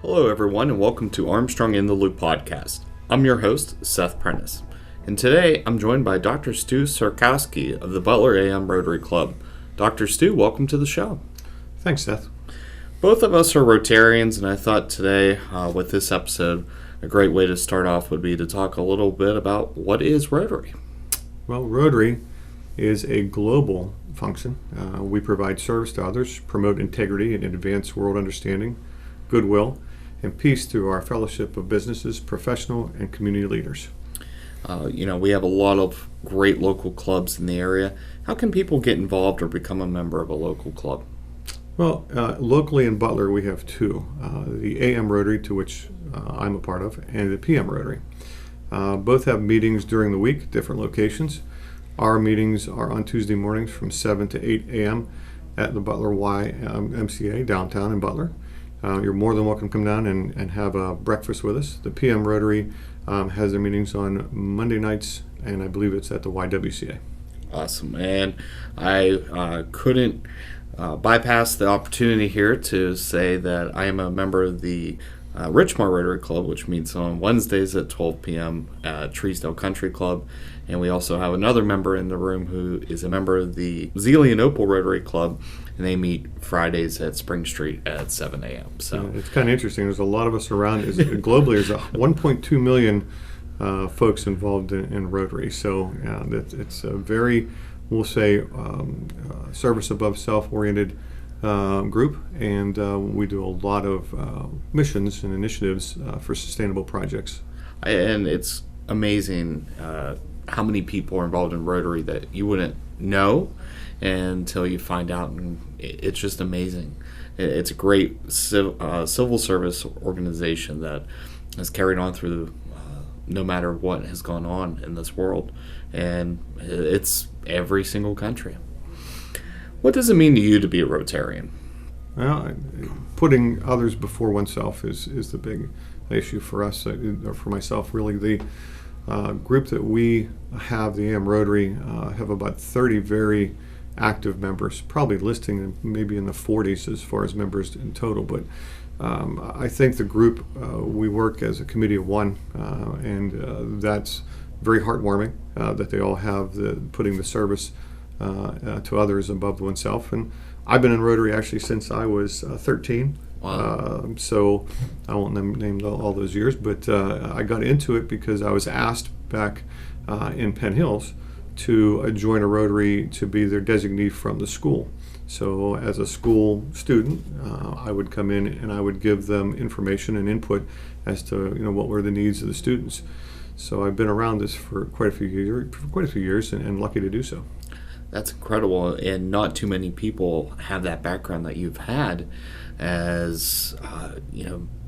Hello, everyone, and welcome to Armstrong in the Loop podcast. I'm your host, Seth Prentice, and today I'm joined by Dr. Stu Surkosky of the Butler AM Rotary Club. Dr. Stu, welcome to the show. Thanks, Seth. Both of us are Rotarians, and I thought today, with this episode, a great way to start off would be to talk a little bit about what is Rotary. Well, Rotary is a global function. We provide service to others, promote integrity and advance world understanding, goodwill, and peace through our fellowship of businesses, professional, and community leaders. We have a lot of great local clubs in the area. How can people get involved or become a member of a local club? Well, locally in Butler, we have two, the AM Rotary, to which I'm a part of, and the PM Rotary. Both have meetings during the week, different locations. Our meetings are on Tuesday mornings from 7 to 8 a.m. at the Butler YMCA downtown in Butler. You're more than welcome to come down and have a breakfast with us. The PM Rotary has their meetings on Monday nights, and I believe it's at the YWCA. Awesome. And I couldn't bypass the opportunity here to say that I am a member of the Richmond Rotary Club, which meets on Wednesdays at 12 p.m. at Treesdale Country Club. And we also have another member in the room who is a member of the Zealy and Opal Rotary Club, and they meet Fridays at Spring Street at 7 a.m. So it's kind of interesting. There's a lot of us around. Globally, there's 1.2 million folks involved in Rotary. So it's a very, we'll say, service above self-oriented group, and we do a lot of missions and initiatives for sustainable projects. And it's amazing how many people are involved in Rotary that you wouldn't know until you find out, and it's just amazing. It's a great civil service organization that has carried on through no matter what has gone on in this world, and it's every single country. What does it mean to you to be a Rotarian? Well, putting others before oneself is the big issue for us, or for myself, really. The group that we have, the AM Rotary, have about 30 very active members, probably listing maybe in the 40s as far as members in total. But I think the group, we work as a committee of one, and that's very heartwarming that they all have putting the service to others above oneself. And I've been in Rotary actually since I was 13. Wow. So I won't name all those years, but I got into it because I was asked back in Penn Hills to join a Rotary to be their designee from the school. So as a school student, I would come in and I would give them information and input as to what were the needs of the students. So I've been around this for quite a few years, and lucky to do so. That's incredible, and not too many people have that background that you've had. As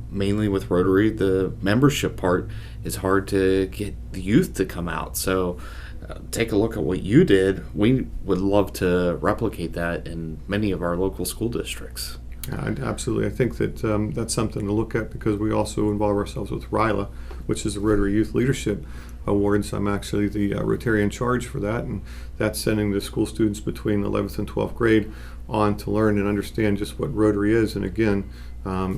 mainly with Rotary, the membership part is hard to get the youth to come out. So take a look at what you did. We would love to replicate that in many of our local school districts. Absolutely. I think that that's something to look at, because we also involve ourselves with RILA, which is the Rotary Youth Leadership Awards. I'm actually the Rotarian in charge for that, and that's sending the school students between 11th and 12th grade on to learn and understand just what Rotary is, and again,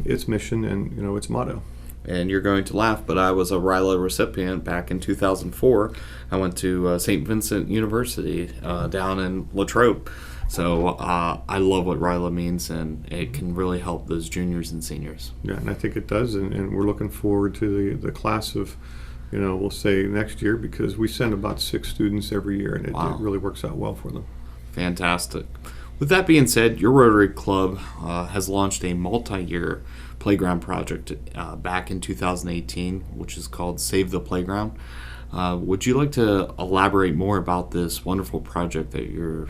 its mission and its motto. And you're going to laugh, but I was a RILA recipient back in 2004. I went to St. Vincent University down in Latrobe. So I love what RILA means, and it can really help those juniors and seniors. Yeah, and I think it does, and we're looking forward to the class of, we'll say next year, because we send about 6 students every year, and it really works out well for them. Fantastic. With that being said, your Rotary Club has launched a multi-year playground project back in 2018, which is called Save the Playground. Would you like to elaborate more about this wonderful project that you're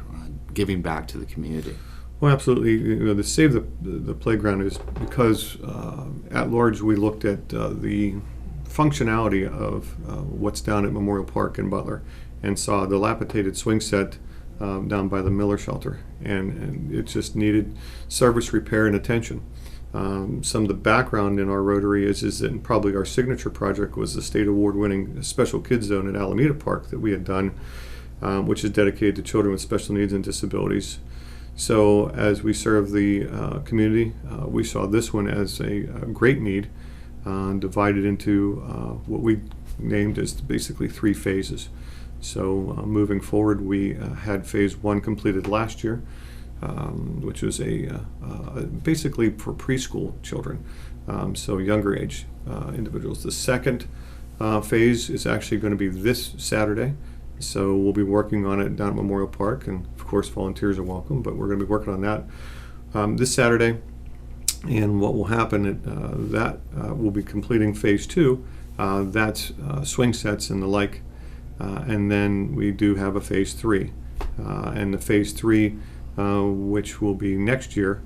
giving back to the community? Well, absolutely. The Save the Playground is because at large we looked at the functionality of what's down at Memorial Park in Butler, and saw a dilapidated swing set down by the Miller shelter, and it just needed service, repair, and attention. Some of the background in our Rotary is that probably our signature project was the state award-winning Special Kids Zone at Alameda Park that we had done, which is dedicated to children with special needs and disabilities. So as we serve the community, we saw this one as a great need, divided into what we named as basically 3 phases. So moving forward, we had phase 1 completed last year, which was basically for preschool children, so younger age individuals. The second phase is actually going to be this Saturday. So we'll be working on it down at Memorial Park, and of course volunteers are welcome, but we're going to be working on that this Saturday. And what will happen, we'll be completing phase 2, that's swing sets and the like, and then we do have a phase 3. And the phase 3, which will be next year,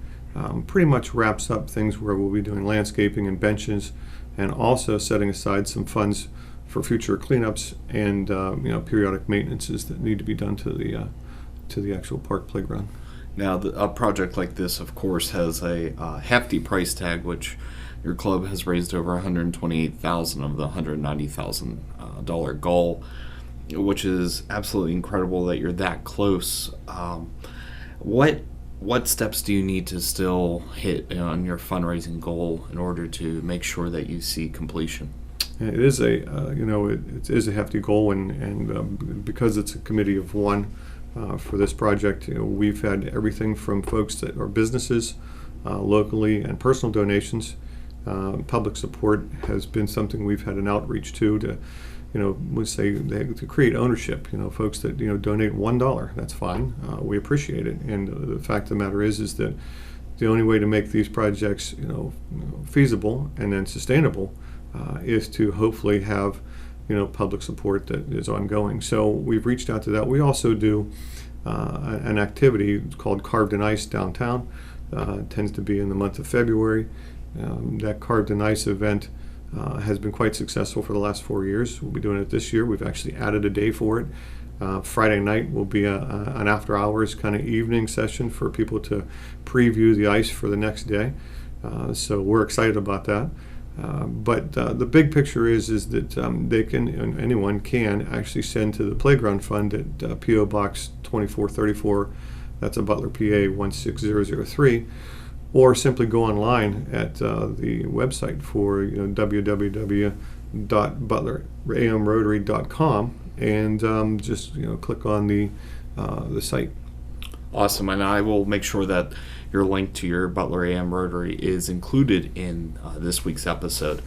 pretty much wraps up things where we'll be doing landscaping and benches, and also setting aside some funds for future cleanups and periodic maintenances that need to be done to the actual park playground. Now, a project like this, of course, has a hefty price tag, which your club has raised over $128,000 of the $190,000 goal, which is absolutely incredible that you're that close. What steps do you need to still hit on your fundraising goal in order to make sure that you see completion? It is it is a hefty goal, and because it's a committee of one for this project, we've had everything from folks that are businesses locally and personal donations. Public support has been something we've had an outreach to to create ownership. Folks that donate $1, that's fine. We appreciate it, and the fact of the matter is that the only way to make these projects feasible and then sustainable is to hopefully have public support that is ongoing. So we've reached out to that. We also do an activity called Carved in Ice downtown. It tends to be in the month of February. That Carved in Ice event has been quite successful for the last 4 years. We'll be doing it this year. We've actually added a day for it. Friday night will be an after hours kind of evening session for people to preview the ice for the next day. So we're excited about that. But the big picture is that anyone can actually send to the Playground Fund at P.O. Box 2434, that's a Butler, PA 16003, or simply go online at the website for www.butleramrotary.com and just click on the site. Awesome, and I will make sure that your link to your Butler AM Rotary is included in this week's episode.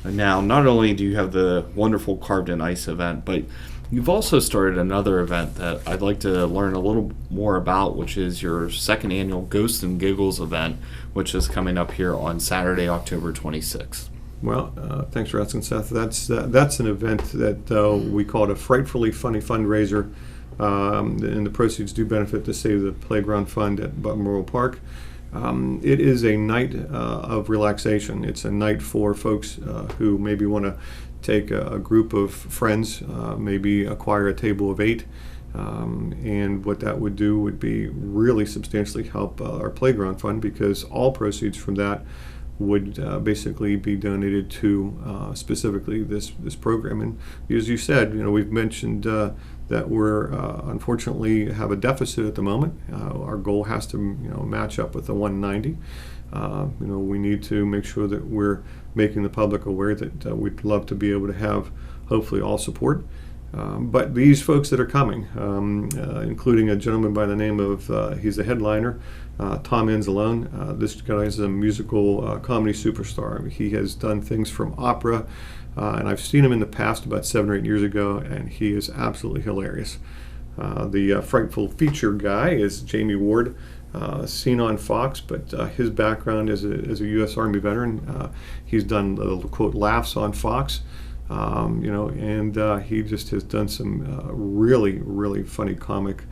Now, not only do you have the wonderful Carved in Ice event, but you've also started another event that I'd like to learn a little more about, which is your second annual Ghosts and Giggles event, which is coming up here on Saturday, October 26th. Well, thanks for asking, Seth. That's an event that we call it a frightfully funny fundraiser. And the proceeds do benefit to Save the Playground Fund at Butler Memorial Park. It is a night of relaxation. It's a night for folks who maybe want to take a group of friends, maybe acquire a table of 8, and what that would do would be really substantially help our Playground Fund, because all proceeds from that would basically be donated to specifically this program. And as you said, we've mentioned that we're unfortunately have a deficit at the moment. Our goal has to match up with the 190. We need to make sure that we're making the public aware that we'd love to be able to have hopefully all support. But these folks that are coming, including a gentleman by the name of, he's a headliner, Tom Anzalone. This guy is a musical comedy superstar. He has done things from opera, and I've seen him in the past about 7 or 8 years ago, and he is absolutely hilarious. The frightful feature guy is Jamie Ward, seen on Fox, but his background as a U.S. Army veteran, he's done quote laughs on Fox. And he just has done some really, really funny comic,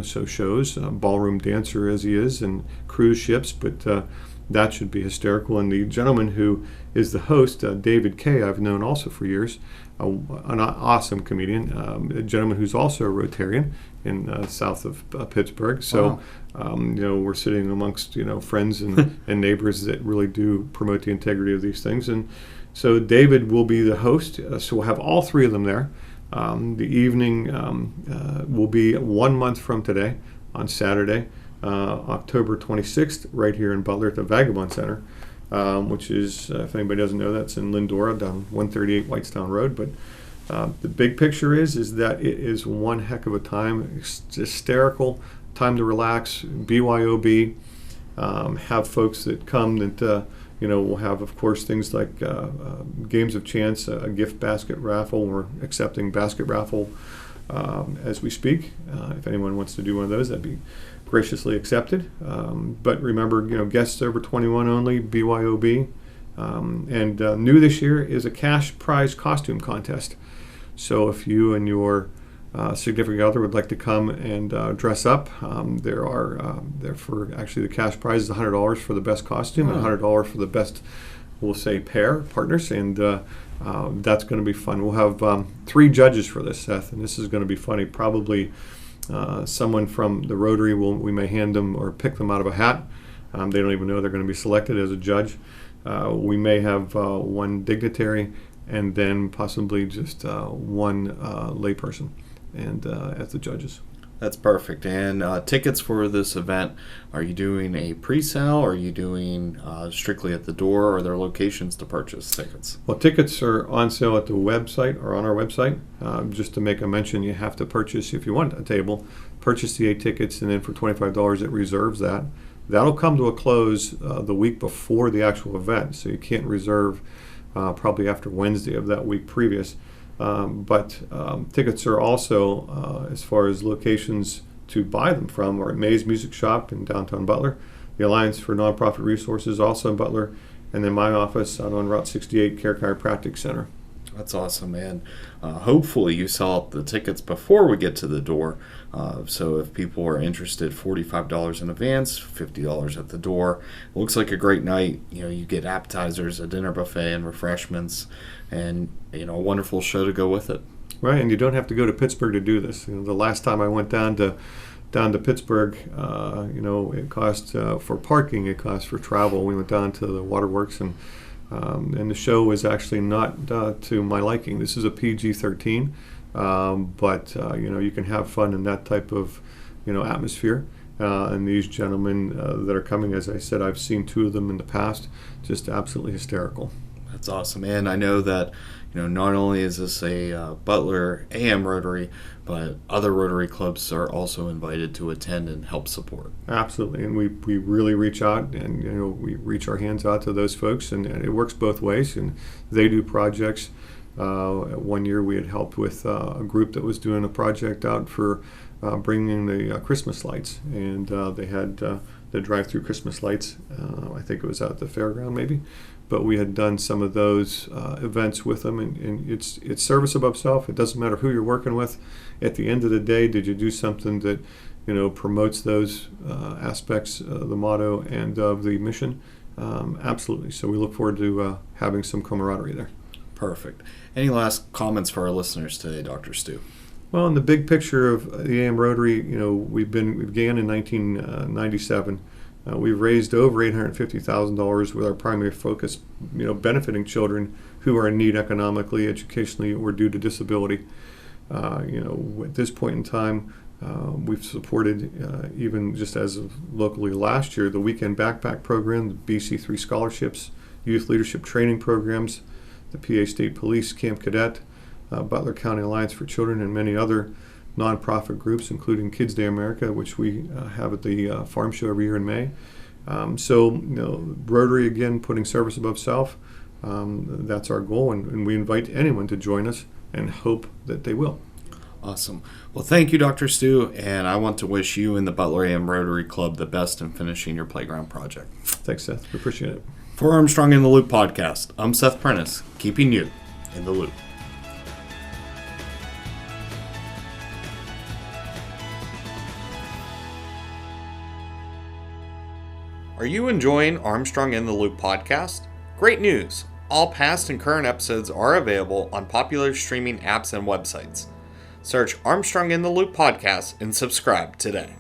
shows, ballroom dancer as he is, and cruise ships, but that should be hysterical. And the gentleman who is the host, David Kay, I've known also for years, an awesome comedian, a gentleman who's also a Rotarian in south of Pittsburgh. So, we're sitting amongst, friends and neighbors that really do promote the integrity of these things. And so David will be the host, so we'll have all 3 of them there. The evening will be 1 month from today on Saturday. October 26th, right here in Butler at the Vagabond Center, which is, if anybody doesn't know, that's in Lindora down 138 Whitestown Road. But the big picture is that it is one heck of a time, hysterical, time to relax, BYOB, have folks that come that, we'll have, of course, things like games of chance, a gift basket raffle. We're accepting basket raffle as we speak. If anyone wants to do one of those, that'd be graciously accepted. But remember, guests over 21 only, BYOB. And new this year is a cash prize costume contest. So if you and your significant other would like to come and dress up, there for actually the cash prize is $100 for the best costume and $100 for the best, we'll say, partners, and that's going to be fun. We'll have 3 judges for this, Seth, and this is going to be funny. Probably someone from the Rotary we may hand them or pick them out of a hat. They don't even know they're going to be selected as a judge. We may have one dignitary and then possibly just one layperson and as the judges. That's perfect. And tickets for this event, are you doing a pre-sale? Are you doing strictly at the door? Or are there locations to purchase tickets? Well, tickets are on sale at the website or on our website. Just to make a mention, you have to purchase, if you want a table, purchase the 8 tickets, and then for $25 it reserves that. That'll come to a close the week before the actual event, so you can't reserve probably after Wednesday of that week previous. But tickets are also, as far as locations to buy them from, are at May's Music Shop in downtown Butler, the Alliance for Nonprofit Resources also in Butler, and then my office out on Route 68, Care Chiropractic Center. That's awesome, man. Hopefully you sell the tickets before we get to the door. So if people are interested, $45 in advance, $50 at the door. It looks like a great night. You get appetizers, a dinner buffet, and refreshments, and a wonderful show to go with it. Right, and you don't have to go to Pittsburgh to do this. The last time I went down to Pittsburgh, it cost for parking, it cost for travel. We went down to the waterworks, and the show was actually not to my liking. This is a PG-13, but you can have fun in that type of atmosphere. And these gentlemen that are coming, as I said, I've seen 2 of them in the past, just absolutely hysterical. That's awesome, and I know that not only is this a Butler AM Rotary, but other Rotary clubs are also invited to attend and help support. Absolutely, and we really reach out, and we reach our hands out to those folks, and it works both ways. And they do projects. One year we had helped with a group that was doing a project out for bringing the Christmas lights, and they had the drive-through Christmas lights. I think it was out at the fairground maybe. But we had done some of those events with them, and it's service above self. It doesn't matter who you're working with. At the end of the day, did you do something that promotes those aspects, the motto and of the mission? Absolutely. So we look forward to having some camaraderie there. Perfect. Any last comments for our listeners today, Dr. Stu? Well, in the big picture of the AM Rotary, we began in 1997. We've raised over $850,000 with our primary focus, benefiting children who are in need economically, educationally, or due to disability. At this point in time, we've supported, even just as of locally last year, the Weekend Backpack Program, the BC3 Scholarships, Youth Leadership Training Programs, the PA State Police Camp Cadet, Butler County Alliance for Children, and many other nonprofit groups, including Kids Day America, which we have at the farm show every year in May. Rotary, again, putting service above self, that's our goal, and we invite anyone to join us and hope that they will. Awesome. Well, thank you, Dr. Stu, and I want to wish you and the Butler AM Rotary Club the best in finishing your playground project. Thanks, Seth. We appreciate it. For Armstrong in the Loop podcast, I'm Seth Prentice, keeping you in the loop. Are you enjoying Armstrong in the Loop podcast? Great news! All past and current episodes are available on popular streaming apps and websites. Search Armstrong in the Loop podcast and subscribe today.